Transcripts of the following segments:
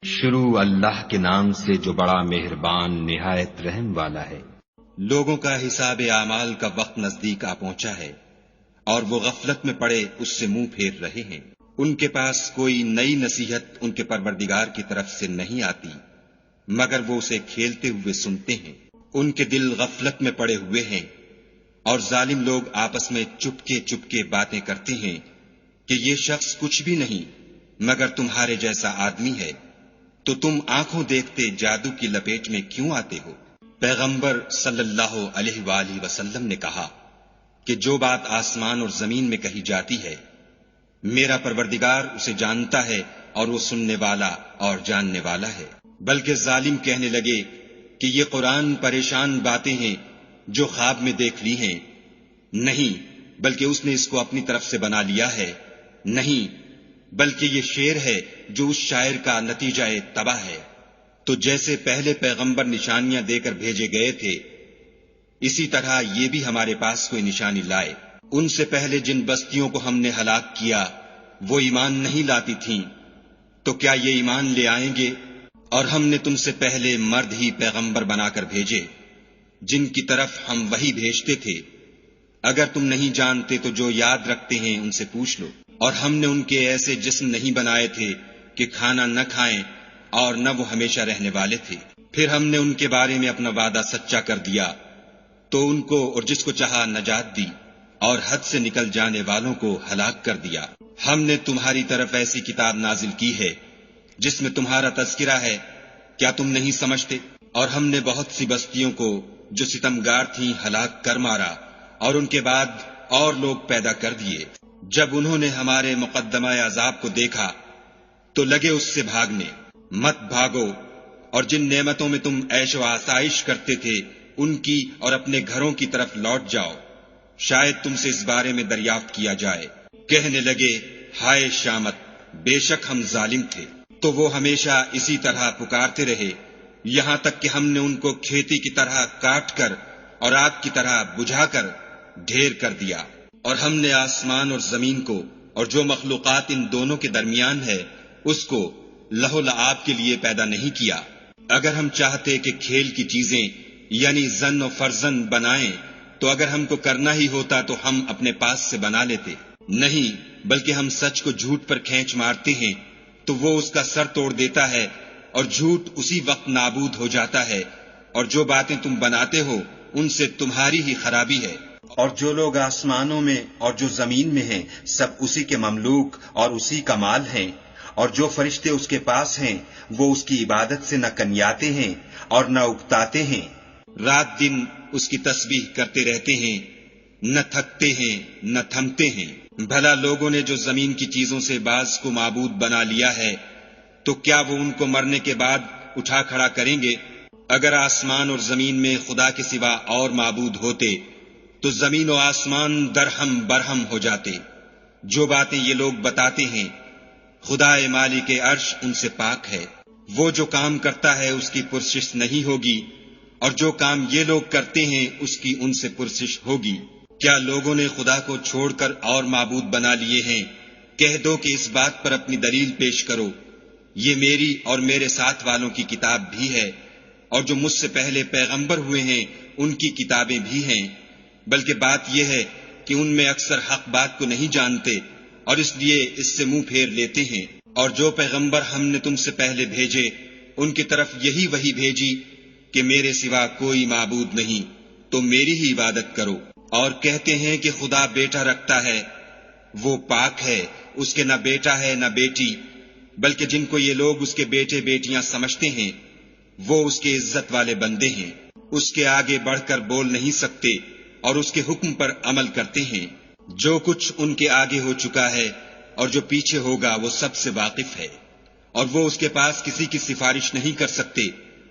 شروع اللہ کے نام سے جو بڑا مہربان نہایت رحم والا ہے۔ لوگوں کا حساب اعمال کا وقت نزدیک آ پہنچا ہے اور وہ غفلت میں پڑے اس سے منہ پھیر رہے ہیں۔ ان کے پاس کوئی نئی نصیحت ان کے پروردگار کی طرف سے نہیں آتی مگر وہ اسے کھیلتے ہوئے سنتے ہیں۔ ان کے دل غفلت میں پڑے ہوئے ہیں اور ظالم لوگ آپس میں چپکے چپکے باتیں کرتے ہیں کہ یہ شخص کچھ بھی نہیں مگر تمہارے جیسا آدمی ہے، تو تم آنکھوں دیکھتے جادو کی لپیٹ میں کیوں آتے ہو؟ پیغمبر صلی اللہ علیہ وآلہ وسلم نے کہا کہ جو بات آسمان اور زمین میں کہی جاتی ہے میرا پروردگار اسے جانتا ہے اور وہ سننے والا اور جاننے والا ہے۔ بلکہ ظالم کہنے لگے کہ یہ قرآن پریشان باتیں ہیں جو خواب میں دیکھ لی ہیں، نہیں بلکہ اس نے اس کو اپنی طرف سے بنا لیا ہے، نہیں بلکہ یہ شعر ہے جو اس شاعر کا نتیجہ تباہ ہے۔ تو جیسے پہلے پیغمبر نشانیاں دے کر بھیجے گئے تھے اسی طرح یہ بھی ہمارے پاس کوئی نشانی لائے۔ ان سے پہلے جن بستیوں کو ہم نے ہلاک کیا وہ ایمان نہیں لاتی تھیں، تو کیا یہ ایمان لے آئیں گے؟ اور ہم نے تم سے پہلے مرد ہی پیغمبر بنا کر بھیجے جن کی طرف ہم وحی بھیجتے تھے۔ اگر تم نہیں جانتے تو جو یاد رکھتے ہیں ان سے پوچھ لو۔ اور ہم نے ان کے ایسے جسم نہیں بنائے تھے کہ کھانا نہ کھائیں اور نہ وہ ہمیشہ رہنے والے تھے۔ پھر ہم نے ان کے بارے میں اپنا وعدہ سچا کر دیا تو ان کو اور جس کو چاہا نجات دی اور حد سے نکل جانے والوں کو ہلاک کر دیا۔ ہم نے تمہاری طرف ایسی کتاب نازل کی ہے جس میں تمہارا تذکرہ ہے، کیا تم نہیں سمجھتے؟ اور ہم نے بہت سی بستیوں کو جو ستمگار تھیں ہلاک کر مارا اور ان کے بعد اور لوگ پیدا کر دیے۔ جب انہوں نے ہمارے مقدمہ عذاب کو دیکھا تو لگے اس سے بھاگنے۔ مت بھاگو اور جن نعمتوں میں تم عیش و آسائش کرتے تھے ان کی اور اپنے گھروں کی طرف لوٹ جاؤ، شاید تم سے اس بارے میں دریافت کیا جائے۔ کہنے لگے ہائے شامت، بے شک ہم ظالم تھے۔ تو وہ ہمیشہ اسی طرح پکارتے رہے یہاں تک کہ ہم نے ان کو کھیتی کی طرح کاٹ کر اور آگ کی طرح بجھا کر ڈھیر کر دیا۔ اور ہم نے آسمان اور زمین کو اور جو مخلوقات ان دونوں کے درمیان ہے اس کو لہو لعاب کے لیے پیدا نہیں کیا۔ اگر ہم چاہتے کہ کھیل کی چیزیں یعنی زن و فرزن بنائیں تو اگر ہم کو کرنا ہی ہوتا تو ہم اپنے پاس سے بنا لیتے، نہیں بلکہ ہم سچ کو جھوٹ پر کھینچ مارتے ہیں تو وہ اس کا سر توڑ دیتا ہے اور جھوٹ اسی وقت نابود ہو جاتا ہے، اور جو باتیں تم بناتے ہو ان سے تمہاری ہی خرابی ہے۔ اور جو لوگ آسمانوں میں اور جو زمین میں ہیں سب اسی کے مملوک اور اسی کا مال ہیں، اور جو فرشتے اس کے پاس ہیں وہ اس کی عبادت سے نہ کنیاتے ہیں اور نہ اکتاتے ہیں، رات دن اس کی تسبیح کرتے رہتے ہیں، نہ تھکتے ہیں نہ تھمتے ہیں۔ بھلا لوگوں نے جو زمین کی چیزوں سے بعض کو معبود بنا لیا ہے تو کیا وہ ان کو مرنے کے بعد اٹھا کھڑا کریں گے؟ اگر آسمان اور زمین میں خدا کے سوا اور معبود ہوتے تو زمین و آسمان درہم برہم ہو جاتے۔ جو باتیں یہ لوگ بتاتے ہیں خدا مالک عرش ان سے پاک ہے، وہ جو کام کرتا ہے اس کی پرسش نہیں ہوگی اور جو کام یہ لوگ کرتے ہیں اس کی ان سے پرسش ہوگی۔ کیا لوگوں نے خدا کو چھوڑ کر اور معبود بنا لیے ہیں؟ کہہ دو کہ اس بات پر اپنی دلیل پیش کرو، یہ میری اور میرے ساتھ والوں کی کتاب بھی ہے اور جو مجھ سے پہلے پیغمبر ہوئے ہیں ان کی کتابیں بھی ہیں، بلکہ بات یہ ہے کہ ان میں اکثر حق بات کو نہیں جانتے اور اس لیے اس سے منہ پھیر لیتے ہیں۔ اور جو پیغمبر ہم نے تم سے پہلے بھیجے ان کی طرف یہی وحی بھیجی کہ میرے سوا کوئی معبود نہیں تو میری ہی عبادت کرو۔ اور کہتے ہیں کہ خدا بیٹا رکھتا ہے، وہ پاک ہے، اس کے نہ بیٹا ہے نہ بیٹی، بلکہ جن کو یہ لوگ اس کے بیٹے بیٹیاں سمجھتے ہیں وہ اس کے عزت والے بندے ہیں، اس کے آگے بڑھ کر بول نہیں سکتے اور اس کے حکم پر عمل کرتے ہیں۔ جو کچھ ان کے آگے ہو چکا ہے اور جو پیچھے ہوگا وہ سب سے واقف ہے، اور وہ اس کے پاس کسی کی سفارش نہیں کر سکتے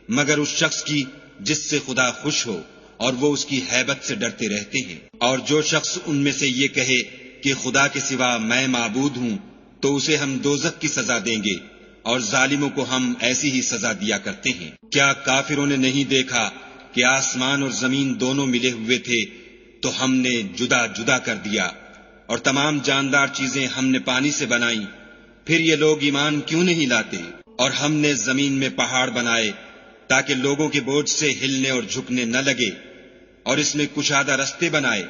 مگر اس شخص کی جس سے خدا خوش ہو، اور وہ اس کی ہیبت سے ڈرتے رہتے ہیں۔ اور جو شخص ان میں سے یہ کہے کہ خدا کے سوا میں معبود ہوں تو اسے ہم دوزخ کی سزا دیں گے، اور ظالموں کو ہم ایسی ہی سزا دیا کرتے ہیں۔ کیا کافروں نے نہیں دیکھا کہ آسمان اور زمین دونوں ملے ہوئے تھے تو ہم نے جدا جدا کر دیا، اور تمام جاندار چیزیں ہم نے پانی سے بنائیں، پھر یہ لوگ ایمان کیوں نہیں لاتے؟ اور ہم نے زمین میں پہاڑ بنائے تاکہ لوگوں کے بوجھ سے ہلنے اور جھکنے نہ لگے، اور اس میں کشادہ رستے بنائے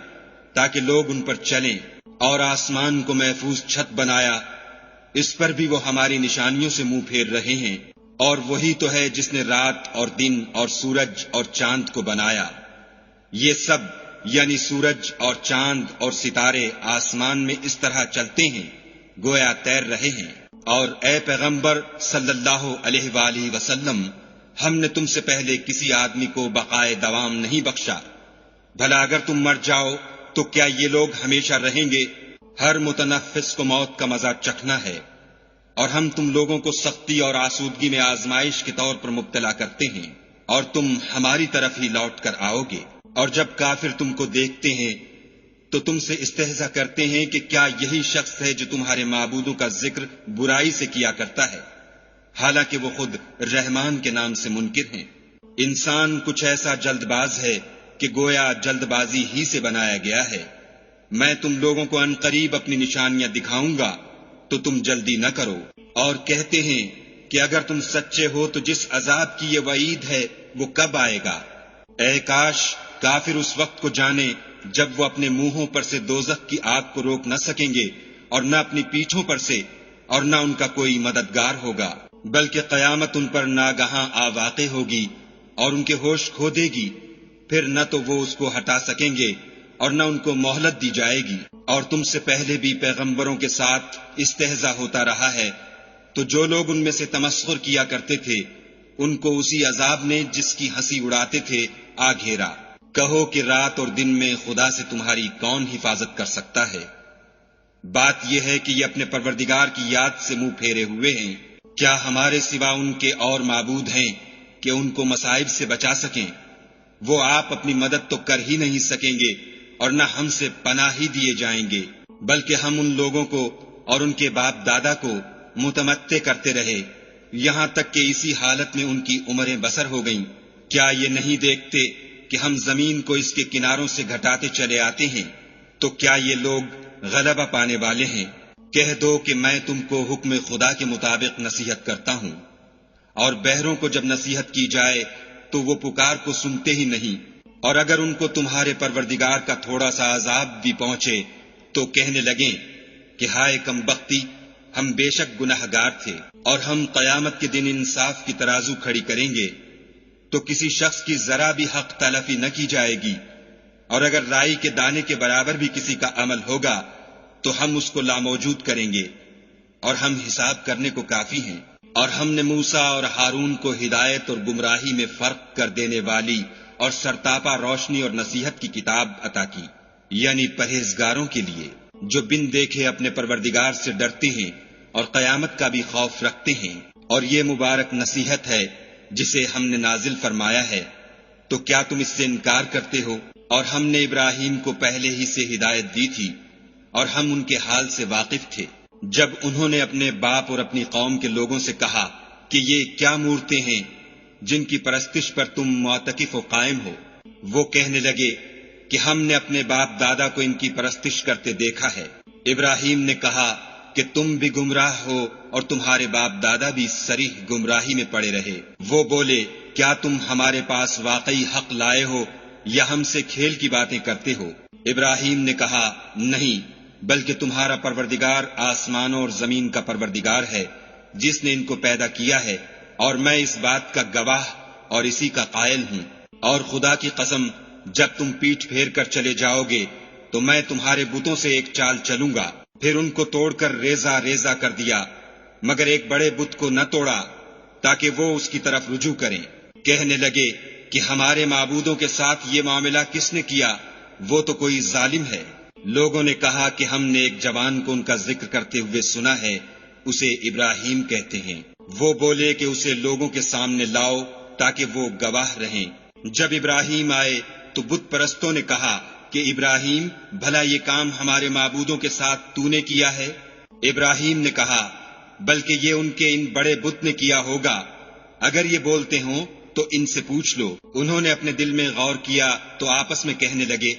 تاکہ لوگ ان پر چلیں، اور آسمان کو محفوظ چھت بنایا، اس پر بھی وہ ہماری نشانیوں سے منہ پھیر رہے ہیں۔ اور وہی تو ہے جس نے رات اور دن اور سورج اور چاند کو بنایا۔ یہ سب یعنی سورج اور چاند اور ستارے آسمان میں اس طرح چلتے ہیں گویا تیر رہے ہیں۔ اور اے پیغمبر صلی اللہ علیہ وآلہ وسلم، ہم نے تم سے پہلے کسی آدمی کو بقائے دوام نہیں بخشا، بھلا اگر تم مر جاؤ تو کیا یہ لوگ ہمیشہ رہیں گے؟ ہر متنفس کو موت کا مزہ چکھنا ہے، اور ہم تم لوگوں کو سختی اور آسودگی میں آزمائش کے طور پر مبتلا کرتے ہیں، اور تم ہماری طرف ہی لوٹ کر آؤ گے۔ اور جب کافر تم کو دیکھتے ہیں تو تم سے استہزا کرتے ہیں کہ کیا یہی شخص ہے جو تمہارے معبودوں کا ذکر برائی سے کیا کرتا ہے، حالانکہ وہ خود رحمان کے نام سے منکر ہیں۔ انسان کچھ ایسا جلد باز ہے کہ گویا جلد بازی ہی سے بنایا گیا ہے۔ میں تم لوگوں کو عنقریب اپنی نشانیاں دکھاؤں گا تو تم جلدی نہ کرو۔ اور کہتے ہیں کہ اگر تم سچے ہو تو جس عذاب کی یہ وعید ہے وہ کب آئے گا؟ اے کاش کافر اس وقت کو جانے جب وہ اپنے منہوں پر سے دوزخ کی آگ کو روک نہ سکیں گے، اور نہ اپنی پیٹھوں پر سے، اور نہ ان کا کوئی مددگار ہوگا، بلکہ قیامت ان پر ناگہاں آ واقع ہوگی اور ان کے ہوش کھو دے گی، پھر نہ تو وہ اس کو ہٹا سکیں گے اور نہ ان کو مہلت دی جائے گی۔ اور تم سے پہلے بھی پیغمبروں کے ساتھ استہزا ہوتا رہا ہے، تو جو لوگ ان میں سے تمسخر کیا کرتے تھے ان کو اسی عذاب نے جس کی ہنسی اڑاتے تھے آ گھیرا۔ کہو کہ رات اور دن میں خدا سے تمہاری کون حفاظت کر سکتا ہے؟ بات یہ ہے کہ یہ اپنے پروردگار کی یاد سے منہ پھیرے ہوئے ہیں۔ کیا ہمارے سوا ان کے اور معبود ہیں کہ ان کو مصائب سے بچا سکیں؟ وہ آپ اپنی مدد تو کر ہی نہیں سکیں گے اور نہ ہم سے پناہ ہی دیے جائیں گے، بلکہ ہم ان لوگوں کو اور ان کے باپ دادا کو متمتع کرتے رہے یہاں تک کہ اسی حالت میں ان کی عمریں بسر ہو گئیں۔ کیا یہ نہیں دیکھتے کہ ہم زمین کو اس کے کناروں سے گھٹاتے چلے آتے ہیں؟ تو کیا یہ لوگ غلبہ پانے والے ہیں؟ کہہ دو کہ میں تم کو حکم خدا کے مطابق نصیحت کرتا ہوں، اور بہروں کو جب نصیحت کی جائے تو وہ پکار کو سنتے ہی نہیں، اور اگر ان کو تمہارے پروردگار کا تھوڑا سا عذاب بھی پہنچے تو کہنے لگیں کہ ہائے کم بختی، ہم بے شک گناہگار تھے، اور ہم قیامت کے دن انصاف کی ترازو کھڑی کریں گے تو کسی شخص کی ذرا بھی حق تلفی نہ کی جائے گی، اور اگر رائی کے دانے کے برابر بھی کسی کا عمل ہوگا تو ہم اس کو لاموجود کریں گے، اور ہم حساب کرنے کو کافی ہیں۔ اور ہم نے موسیٰ اور ہارون کو ہدایت اور گمراہی میں فرق کر دینے والی اور سرتاپا روشنی اور نصیحت کی کتاب عطا کی، یعنی پرہیزگاروں کے لیے جو بن دیکھے اپنے پروردگار سے ڈرتے ہیں اور قیامت کا بھی خوف رکھتے ہیں۔ اور یہ مبارک نصیحت ہے جسے ہم نے نازل فرمایا ہے، تو کیا تم اس سے انکار کرتے ہو؟ اور ہم نے ابراہیم کو پہلے ہی سے ہدایت دی تھی، اور ہم ان کے حال سے واقف تھے جب انہوں نے اپنے باپ اور اپنی قوم کے لوگوں سے کہا کہ یہ کیا مورتیں ہیں جن کی پرستش پر تم معتکف و قائم ہو؟ وہ کہنے لگے کہ ہم نے اپنے باپ دادا کو ان کی پرستش کرتے دیکھا ہے۔ ابراہیم نے کہا کہ تم بھی گمراہ ہو اور تمہارے باپ دادا بھی صریح گمراہی میں پڑے رہے۔ وہ بولے کیا تم ہمارے پاس واقعی حق لائے ہو یا ہم سے کھیل کی باتیں کرتے ہو؟ ابراہیم نے کہا نہیں، بلکہ تمہارا پروردگار آسمانوں اور زمین کا پروردگار ہے جس نے ان کو پیدا کیا ہے، اور میں اس بات کا گواہ اور اسی کا قائل ہوں۔ اور خدا کی قسم جب تم پیٹھ پھیر کر چلے جاؤ گے تو میں تمہارے بتوں سے ایک چال چلوں گا۔ پھر ان کو توڑ کر ریزہ ریزہ کر دیا، مگر ایک بڑے بت کو نہ توڑا تاکہ وہ اس کی طرف رجوع کریں۔ کہنے لگے کہ ہمارے معبودوں کے ساتھ یہ معاملہ کس نے کیا؟ وہ تو کوئی ظالم ہے۔ لوگوں نے کہا کہ ہم نے ایک جوان کو ان کا ذکر کرتے ہوئے سنا ہے، اسے ابراہیم کہتے ہیں۔ وہ بولے کہ اسے لوگوں کے سامنے لاؤ تاکہ وہ گواہ رہیں۔ جب ابراہیم آئے تو بت پرستوں نے کہا کہ ابراہیم بھلا یہ کام ہمارے معبودوں کے ساتھ تو نے کیا ہے؟ ابراہیم نے کہا بلکہ یہ ان کے ان بڑے بت نے کیا ہوگا، اگر یہ بولتے ہوں تو ان سے پوچھ لو۔ انہوں نے اپنے دل میں غور کیا تو آپس میں کہنے لگے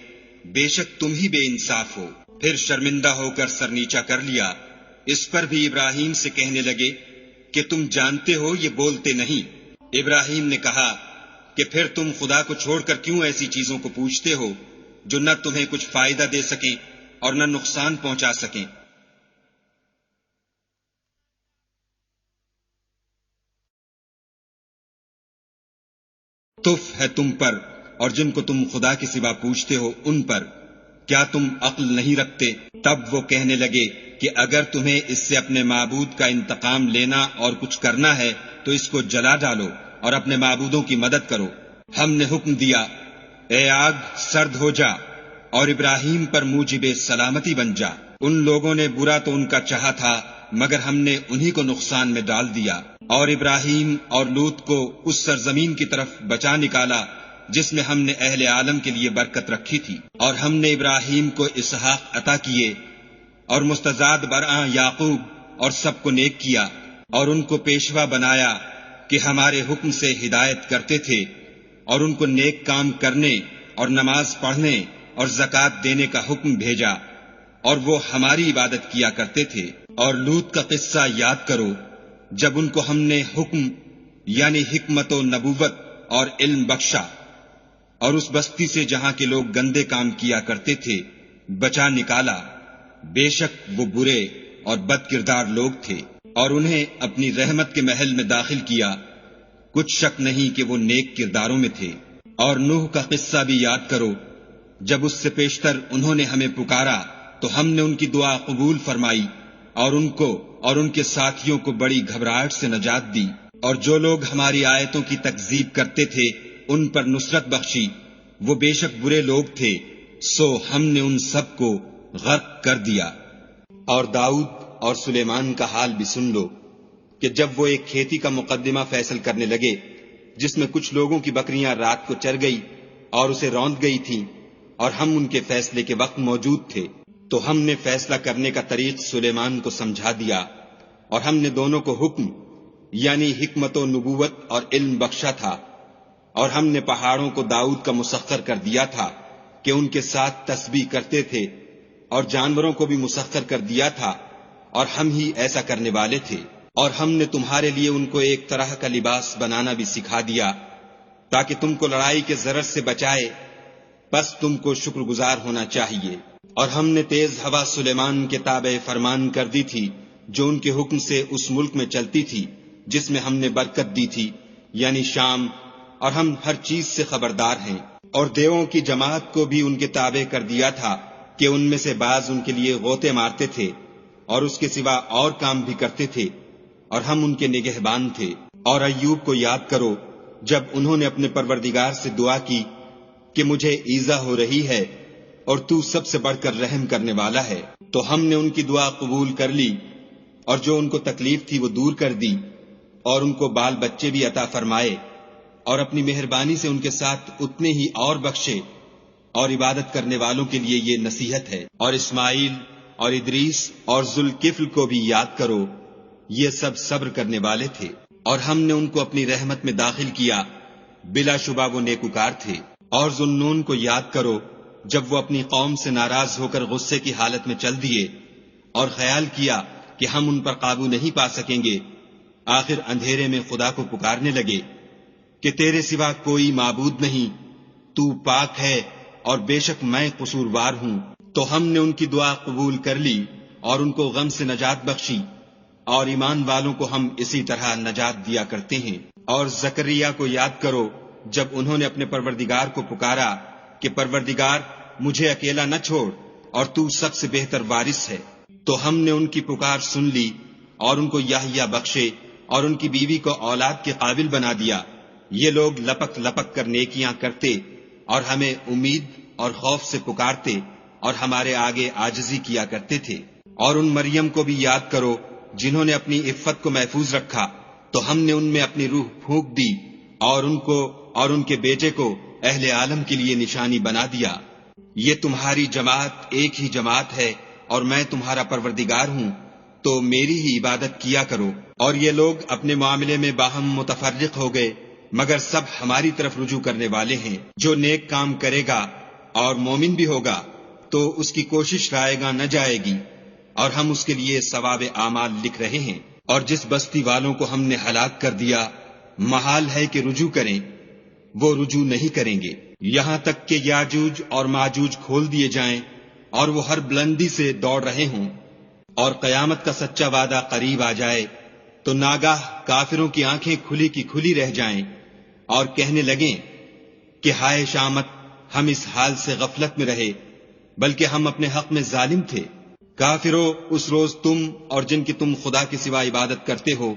بے شک تم ہی بے انصاف ہو۔ پھر شرمندہ ہو کر سر نیچا کر لیا۔ اس پر بھی ابراہیم سے کہنے لگے کہ تم جانتے ہو یہ بولتے نہیں۔ ابراہیم نے کہا کہ پھر تم خدا کو چھوڑ کر کیوں ایسی چیزوں کو پوچھتے ہو جو نہ تمہیں کچھ فائدہ دے سکیں اور نہ نقصان پہنچا سکیں؟ تف ہے تم پر اور جن کو تم خدا کے سوا پوچھتے ہو ان پر، کیا تم عقل نہیں رکھتے؟ تب وہ کہنے لگے کہ اگر تمہیں اس سے اپنے معبود کا انتقام لینا اور کچھ کرنا ہے تو اس کو جلا ڈالو اور اپنے معبودوں کی مدد کرو۔ ہم نے حکم دیا، اے آگ سرد ہو جا اور ابراہیم پر موجب سلامتی بن جا۔ ان لوگوں نے برا تو ان کا چاہا تھا مگر ہم نے انہی کو نقصان میں ڈال دیا، اور ابراہیم اور لوط کو اس سرزمین کی طرف بچا نکالا جس میں ہم نے اہل عالم کے لیے برکت رکھی تھی۔ اور ہم نے ابراہیم کو اسحاق عطا کیے اور مستزاد برآں یعقوب اور سب کو نیک کیا، اور ان کو پیشوا بنایا کہ ہمارے حکم سے ہدایت کرتے تھے، اور ان کو نیک کام کرنے اور نماز پڑھنے اور زکوٰۃ دینے کا حکم بھیجا، اور وہ ہماری عبادت کیا کرتے تھے۔ اور لوط کا قصہ یاد کرو جب ان کو ہم نے حکم یعنی حکمت و نبوت اور علم بخشا، اور اس بستی سے جہاں کے لوگ گندے کام کیا کرتے تھے بچا نکالا۔ بے شک وہ برے اور بد کردار لوگ تھے، اور انہیں اپنی رحمت کے محل میں داخل کیا، کچھ شک نہیں کہ وہ نیک کرداروں میں تھے۔ اور نوح کا قصہ بھی یاد کرو جب اس سے پیشتر انہوں نے ہمیں پکارا تو ہم نے ان کی دعا قبول فرمائی، اور ان کو اور ان کے ساتھیوں کو بڑی گھبراہٹ سے نجات دی، اور جو لوگ ہماری آیتوں کی تکذیب کرتے تھے ان پر نصرت بخشی۔ وہ بے شک برے لوگ تھے، سو ہم نے ان سب کو غرق کر دیا۔ اور داؤد اور سلیمان کا حال بھی سن لو کہ جب وہ ایک کھیتی کا مقدمہ فیصل کرنے لگے جس میں کچھ لوگوں کی بکریاں رات کو چر گئی اور اسے روند گئی تھیں، اور ہم ان کے فیصلے کے وقت موجود تھے، تو ہم نے فیصلہ کرنے کا طریق سلیمان کو سمجھا دیا، اور ہم نے دونوں کو حکم یعنی حکمت و نبوت اور علم بخشا تھا، اور ہم نے پہاڑوں کو داؤد کا مسخر کر دیا تھا کہ ان کے ساتھ تسبیح کرتے تھے، اور جانوروں کو بھی مسخر کر دیا تھا، اور ہم ہی ایسا کرنے والے تھے۔ اور ہم نے تمہارے لیے ان کو ایک طرح کا لباس بنانا بھی سکھا دیا تاکہ تم کو لڑائی کے ضرر سے بچائے، بس تم کو شکر گزار ہونا چاہیے۔ اور ہم نے تیز ہوا سلیمان کے تابع فرمان کر دی تھی جو ان کے حکم سے اس ملک میں چلتی تھی جس میں ہم نے برکت دی تھی یعنی شام، اور ہم ہر چیز سے خبردار ہیں۔ اور دیووں کی جماعت کو بھی ان کے تابع کر دیا تھا کہ ان میں سے بعض ان کے لیے غوطے مارتے تھے اور اس کے سوا اور کام بھی کرتے تھے، اور ہم ان کے نگہبان تھے۔ اور ایوب کو یاد کرو جب انہوں نے اپنے پروردگار سے دعا کی کہ مجھے ایذا ہو رہی ہے اور تو سب سے بڑھ کر رحم کرنے والا ہے، تو ہم نے ان کی دعا قبول کر لی، اور جو ان کو تکلیف تھی وہ دور کر دی، اور ان کو بال بچے بھی عطا فرمائے، اور اپنی مہربانی سے ان کے ساتھ اتنے ہی اور بخشے۔ اور عبادت کرنے والوں کے لیے یہ نصیحت ہے۔ اور اسماعیل اور ادریس اور ذوالکفل کو بھی یاد کرو، یہ سب صبر کرنے والے تھے، اور ہم نے ان کو اپنی رحمت میں داخل کیا، بلا شبہ وہ نیکوکار تھے۔ اور ذوالنون کو یاد کرو جب وہ اپنی قوم سے ناراض ہو کر غصے کی حالت میں چل دیے اور خیال کیا کہ ہم ان پر قابو نہیں پا سکیں گے، آخر اندھیرے میں خدا کو پکارنے لگے کہ تیرے سوا کوئی معبود نہیں، تو پاک ہے اور بے شک میں قصوروار ہوں۔ تو ہم نے ان کی دعا قبول کر لی اور ان کو غم سے نجات بخشی، اور ایمان والوں کو ہم اسی طرح نجات دیا کرتے ہیں۔ اور زکریا کو یاد کرو جب انہوں نے اپنے پروردگار کو پکارا کہ پروردگار مجھے اکیلا نہ چھوڑ اور تو سب سے بہتر وارث ہے، تو ہم نے ان کی پکار سن لی اور ان کو یحییٰ بخشے اور ان کی بیوی کو اولاد کے قابل بنا دیا۔ یہ لوگ لپک لپک کر نیکیاں کرتے اور ہمیں امید اور خوف سے پکارتے اور ہمارے آگے عاجزی کیا کرتے تھے۔ اور ان مریم کو بھی یاد کرو جنہوں نے اپنی عفت کو محفوظ رکھا، تو ہم نے ان میں اپنی روح پھونک دی اور ان کو اور ان کے بیٹے کو اہل عالم کے لیے نشانی بنا دیا۔ یہ تمہاری جماعت ایک ہی جماعت ہے اور میں تمہارا پروردگار ہوں، تو میری ہی عبادت کیا کرو۔ اور یہ لوگ اپنے معاملے میں باہم متفرق ہو گئے، مگر سب ہماری طرف رجوع کرنے والے ہیں۔ جو نیک کام کرے گا اور مومن بھی ہوگا تو اس کی کوشش رائے گاں نہ جائے گی، اور ہم اس کے لیے ثواب اعمال لکھ رہے ہیں۔ اور جس بستی والوں کو ہم نے ہلاک کر دیا محال ہے کہ رجوع کریں، وہ رجوع نہیں کریں گے، یہاں تک کہ یاجوج اور ماجوج کھول دیے جائیں اور وہ ہر بلندی سے دوڑ رہے ہوں، اور قیامت کا سچا وعدہ قریب آ جائے تو ناگاہ کافروں کی آنکھیں کھلی کی کھلی رہ جائیں اور کہنے لگیں کہ ہائے شامت، ہم اس حال سے غفلت میں رہے بلکہ ہم اپنے حق میں ظالم تھے۔ کافروں، اس روز تم اور جن کی تم خدا کے سوا عبادت کرتے ہو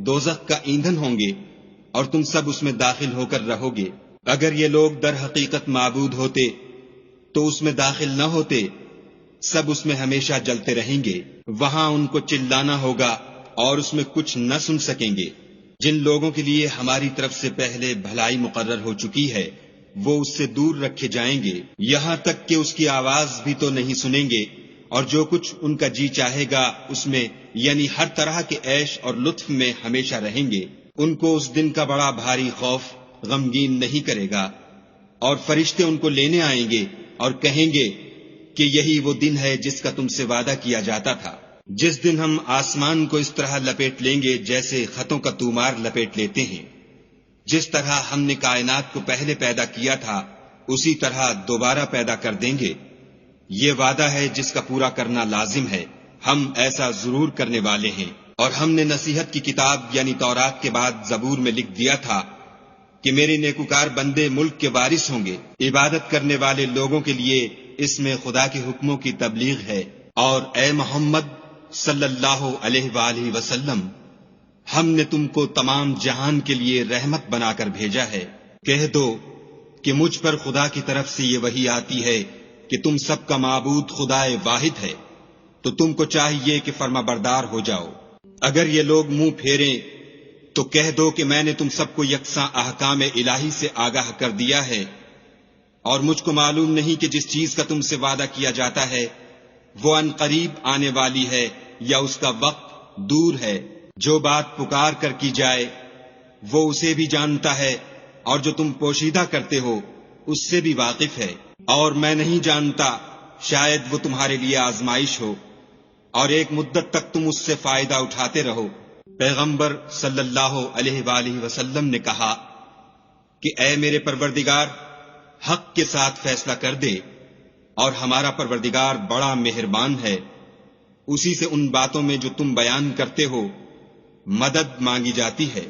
دوزخ کا ایندھن ہوں گے اور تم سب اس میں داخل ہو کر رہو گے۔ اگر یہ لوگ در حقیقت معبود ہوتے تو اس میں داخل نہ ہوتے، سب اس میں ہمیشہ جلتے رہیں گے، وہاں ان کو چلانا ہوگا اور اس میں کچھ نہ سن سکیں گے۔ جن لوگوں کے لیے ہماری طرف سے پہلے بھلائی مقرر ہو چکی ہے وہ اس سے دور رکھے جائیں گے، یہاں تک کہ اس کی آواز بھی تو نہیں سنیں گے، اور جو کچھ ان کا جی چاہے گا اس میں، یعنی ہر طرح کے عیش اور لطف میں ہمیشہ رہیں گے۔ ان کو اس دن کا بڑا بھاری خوف غمگین نہیں کرے گا، اور فرشتے ان کو لینے آئیں گے اور کہیں گے کہ یہی وہ دن ہے جس کا تم سے وعدہ کیا جاتا تھا، جس دن ہم آسمان کو اس طرح لپیٹ لیں گے جیسے خطوں کا تومار لپیٹ لیتے ہیں۔ جس طرح ہم نے کائنات کو پہلے پیدا کیا تھا اسی طرح دوبارہ پیدا کر دیں گے، یہ وعدہ ہے جس کا پورا کرنا لازم ہے، ہم ایسا ضرور کرنے والے ہیں۔ اور ہم نے نصیحت کی کتاب یعنی تورات کے بعد زبور میں لکھ دیا تھا کہ میرے نیکوکار بندے ملک کے وارث ہوں گے، عبادت کرنے والے لوگوں کے لیے اس میں خدا کے حکموں کی تبلیغ ہے۔ اور اے محمد صلی اللہ علیہ وآلہ وسلم، ہم نے تم کو تمام جہان کے لیے رحمت بنا کر بھیجا ہے۔ کہہ دو کہ مجھ پر خدا کی طرف سے یہ وحی آتی ہے کہ تم سب کا معبود خدا واحد ہے، تو تم کو چاہیے کہ فرما بردار ہو جاؤ۔ اگر یہ لوگ منہ پھیریں تو کہہ دو کہ میں نے تم سب کو یکساں احکام الہی سے آگاہ کر دیا ہے، اور مجھ کو معلوم نہیں کہ جس چیز کا تم سے وعدہ کیا جاتا ہے وہ ان قریب آنے والی ہے یا اس کا وقت دور ہے۔ جو بات پکار کر کی جائے وہ اسے بھی جانتا ہے، اور جو تم پوشیدہ کرتے ہو اس سے بھی واقف ہے، اور میں نہیں جانتا، شاید وہ تمہارے لیے آزمائش ہو اور ایک مدت تک تم اس سے فائدہ اٹھاتے رہو۔ پیغمبر صلی اللہ علیہ وآلہ وسلم نے کہا کہ اے میرے پروردگار، حق کے ساتھ فیصلہ کر دے، اور ہمارا پروردگار بڑا مہربان ہے، اسی سے ان باتوں میں جو تم بیان کرتے ہو مدد مانگی جاتی ہے۔